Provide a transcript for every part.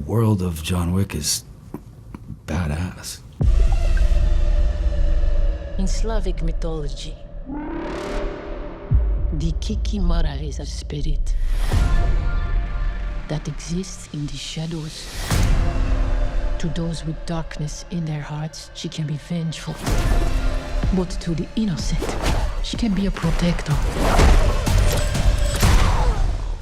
world of John Wick is badass. In Slavic mythology, the Kikimara is a spirit that exists in the shadows. To those with darkness in their hearts, she can be vengeful. But to the innocent, she can be a protector.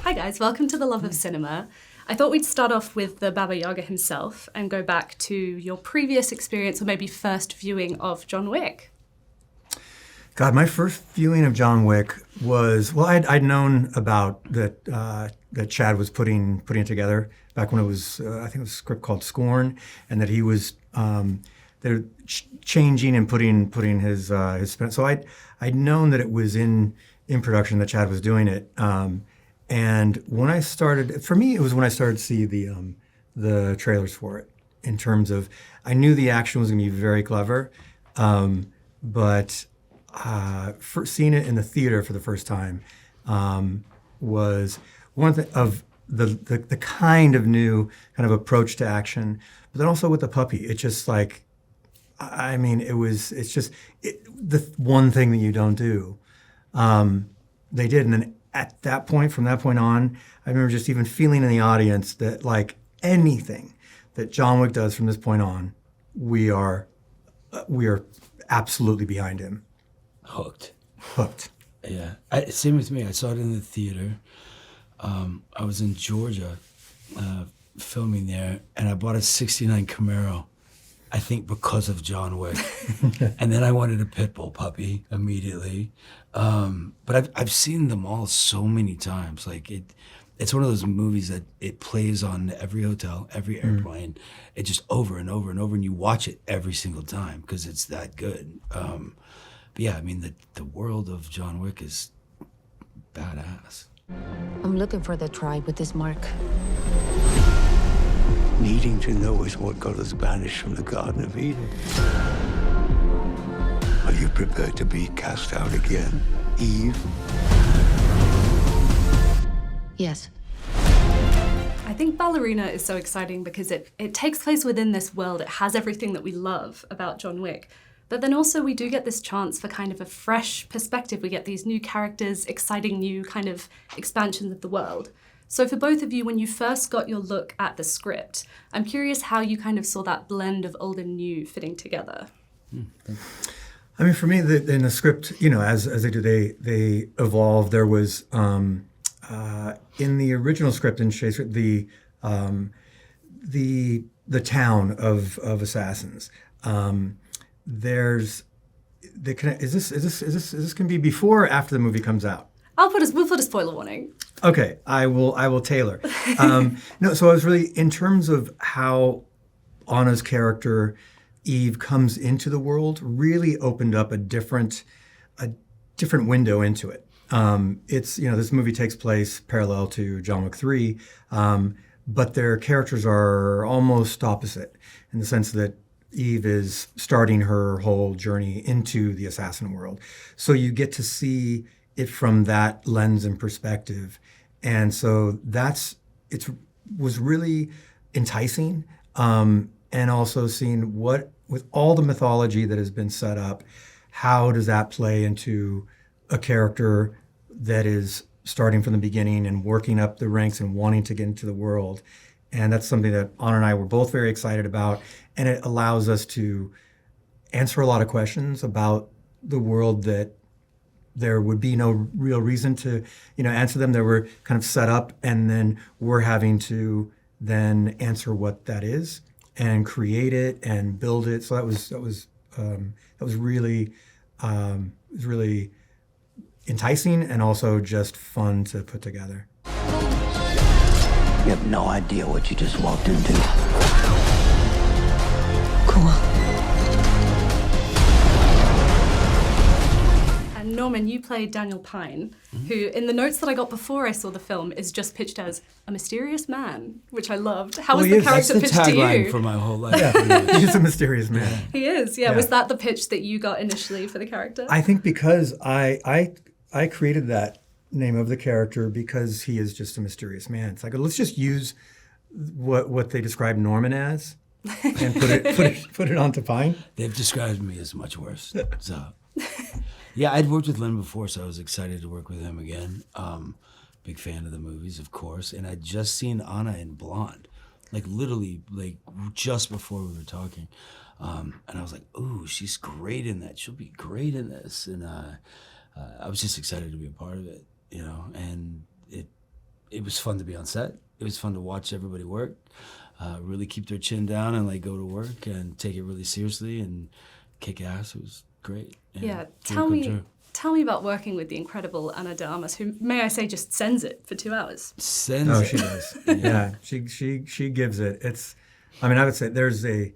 Hi guys, welcome to The Love of Cinema. I thought we'd start off with the Baba Yaga himself and go back to your previous experience or maybe first viewing of John Wick. God, my first viewing of John Wick was, well, I'd known about that that Chad was putting it together back when it was, I think it was a script called Scorn, and that he was they're changing and putting his spin. So I'd known that it was in production, that Chad was doing it. And when I started, for me, it was when I started to see the trailers for it. In terms of, I knew the action was going to be very clever, but seeing it in the theater for the first time was one of the kind of new kind of approach to action. But then also with the puppy, it's just like, I mean, it's just the one thing that you don't do. They did, and then at that point, from that point on, I remember just even feeling in the audience that like anything that John Wick does from this point on, we are absolutely behind him. Hooked. Yeah. Same with me. I saw it in the theater. I was in Georgia filming there, and I bought a '69 Camaro, I think because of John Wick. And then I wanted a pit bull puppy immediately. But I've seen them all so many times. Like it's one of those movies that it plays on every hotel, every airplane. It just over and over and over, and you watch it every single time because it's that good. But yeah, I mean, the world of John Wick is badass. I'm looking for the tribe with this mark. Needing to know is what got us banished from the Garden of Eden. Are you prepared to be cast out again, Eve? Yes. I think Ballerina is so exciting because it takes place within this world. It has everything that we love about John Wick. But then also we do get this chance for kind of a fresh perspective. We get these new characters, exciting new kind of expansions of the world. So for both of you, when you first got your look at the script, I'm curious how you kind of saw that blend of old and new fitting together. I mean, for me, in the script, you know, as they do, they evolve. There was in the original script in Shay's script, the town of assassins. Is this gonna be before or after the movie comes out? We'll put a spoiler warning. Okay, I will tailor. No, so I was really, in terms of how Anna's character Eve comes into the world, really opened up a different window into it. It's, you know, this movie takes place parallel to John Wick 3, but their characters are almost opposite in the sense that Eve is starting her whole journey into the assassin world. So you get to see it from that lens and perspective. And so it was really enticing. And also seeing what, with all the mythology that has been set up, how does that play into a character that is starting from the beginning and working up the ranks and wanting to get into the world. And that's something that Anna and I were both very excited about. And it allows us to answer a lot of questions about the world that there would be no real reason to, you know, answer them. They were kind of set up, and then we're having to then answer what that is and create it and build it. So that was really enticing and also just fun to put together. You have no idea what you just walked into. Cool. And Norman, you played Daniel Pine, who in the notes that I got before I saw the film is just pitched as a mysterious man, which I loved. How was the character pitched to you? That's the tagline for my whole life. Yeah, he's a mysterious man. He is, yeah. Was that the pitch that you got initially for the character? I think because I created that name of the character because he is just a mysterious man. It's like, let's just use what they describe Norman as, and put it onto Pine. They've described me as much worse. So, yeah, I'd worked with Len before, so I was excited to work with him again. Big fan of the movies, of course, and I'd just seen Anna in Blonde, like literally, like just before we were talking, and I was like, "Ooh, she's great in that. She'll be great in this," and I was just excited to be a part of it, you know. And it was fun to be on set. It was fun to watch everybody work, really keep their chin down and like go to work and take it really seriously and kick ass. It was great. Yeah, Dream tell me about working with the incredible Ana de Armas, who, may I say, just sends it for 2 hours. Sends Oh, it. she does. Yeah, she gives it. I mean, I would say there's a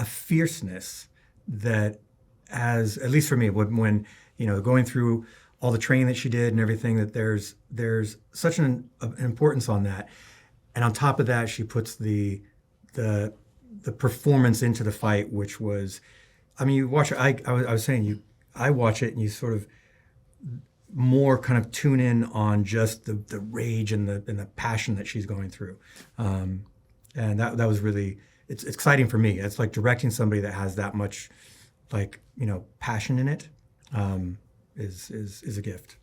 fierceness that, at least for me, when you know, going through all the training that she did and everything, that there's such an importance on that, and on top of that, she puts the performance into the fight, which was, I mean, you watch it. I was saying I watch it and you sort of more kind of tune in on just the rage and the passion that she's going through, and that was really, it's exciting for me. It's like directing somebody that has that much, like, you know, passion in it, is a gift.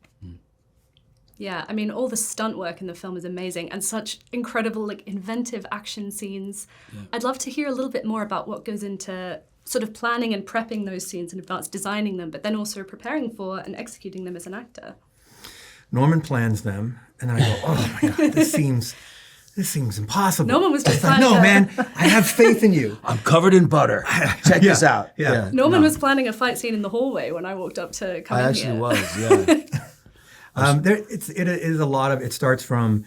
Yeah, I mean, all the stunt work in the film is amazing and such incredible, like, inventive action scenes. Yeah. I'd love to hear a little bit more about what goes into sort of planning and prepping those scenes in advance, designing them, but then also preparing for and executing them as an actor. Norman plans them, and then I go, oh my God, this seems impossible. Norman was just no, man, I have faith in you. I'm covered in butter. Check this out. Yeah. Norman was planning a fight scene in the hallway when I walked up to come in I actually here. was, yeah. It is a lot of, it starts from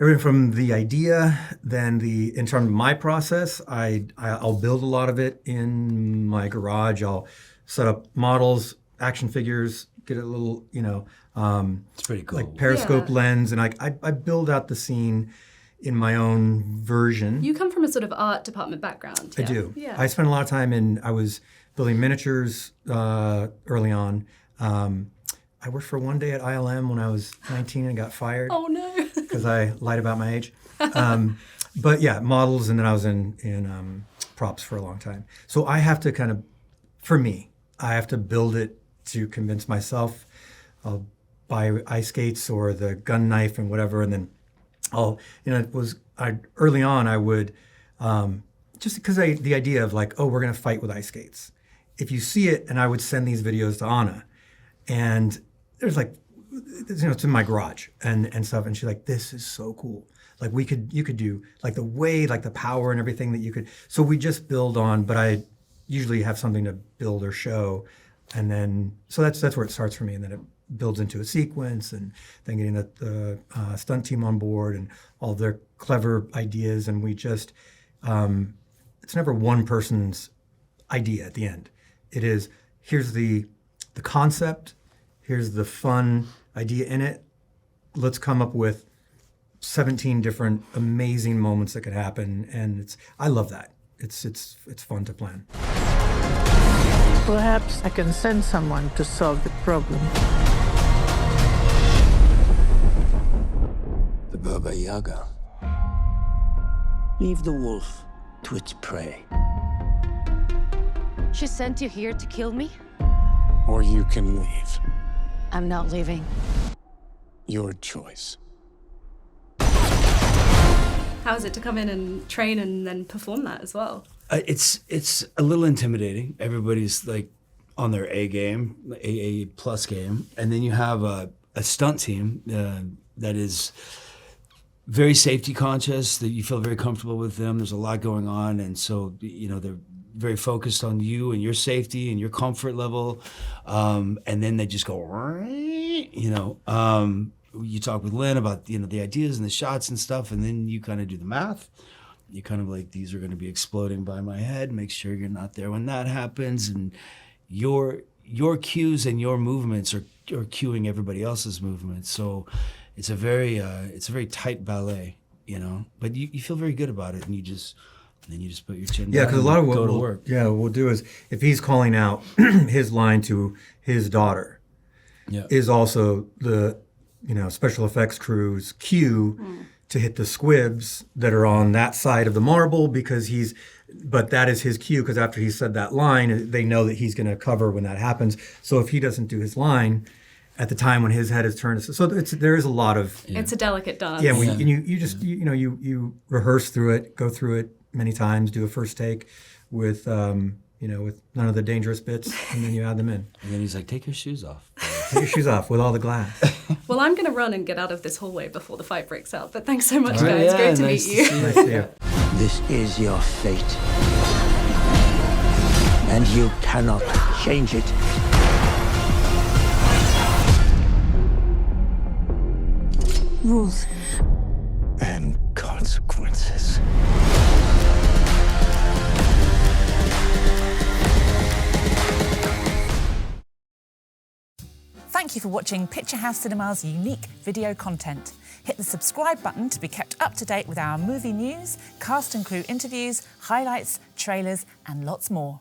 everything from the idea, then in terms of my process, I'll build a lot of it in my garage. I'll set up models, action figures, get a little, you know, It's pretty cool. like periscope lens, and I build out the scene in my own version. You come from a sort of art department background. I Yeah? do. Yeah. I spent a lot of time I was building miniatures early on. I worked for one day at ILM when I was 19 and got fired. Oh no. Because I lied about my age. But yeah, models, and then I was in props for a long time. So I have to kind of, for me, I have to build it to convince myself. I'll buy ice skates or the gun knife and whatever, and then early on I would, just because the idea of like, oh, we're going to fight with ice skates. If you see it, and I would send these videos to Anna, and there's like, you know, it's in my garage and stuff, and she's like, this is so cool. Like you could do like the way, like the power and everything that you could. So we just build on, but I usually have something to build or show, and then so that's where it starts for me, and then it builds into a sequence, and then getting the stunt team on board and all their clever ideas, and we just it's never one person's idea at the end. It is, here's the concept, here's the fun idea in it. Let's come up with 17 different amazing moments that could happen, and I love that. It's fun to plan. Perhaps I can send someone to solve the problem. The Baba Yaga. Leave the wolf to its prey. She sent you here to kill me? Or you can leave. I'm not leaving. Your choice. How is it to come in and train and then perform that as well? It's a little intimidating. Everybody's like on their A game, A plus game, and then you have a stunt team that is very safety conscious. That you feel very comfortable with them. There's a lot going on, and so you know they're very focused on you and your safety and your comfort level, and then they just go, you know. You talk with Len about the ideas and the shots and stuff, and then you kind of do the math. You kind of like, these are going to be exploding by my head. Make sure you're not there when that happens, and your cues and your movements are cueing everybody else's movements. So it's a very tight ballet, you know. But you feel very good about it, and then you just put your chin down. Yeah, because a lot of what go to work. what we'll do is, if he's calling out his line to his daughter, is also the special effects crew's cue to hit the squibs that are on that side of the marble but that is his cue, because after he said that line, they know that he's going to cover when that happens. So if he doesn't do his line at the time when his head is turned, so there is a lot of... It's a delicate dance. Yeah, and you rehearse through it, go through it many times, do a first take with with none of the dangerous bits, and then you add them in. And then he's like, take your shoes off. Take your shoes off with all the glass. Well, I'm going to run and get out of this hallway before the fight breaks out, but thanks so much, All right, guys. Great to nice meet you. see you. Nice to see you. This is your fate. And you cannot change it. Rules. And consequences. Thank you for watching Picture House Cinema's unique video content. Hit the subscribe button to be kept up to date with our movie news, cast and crew interviews, highlights, trailers, and lots more.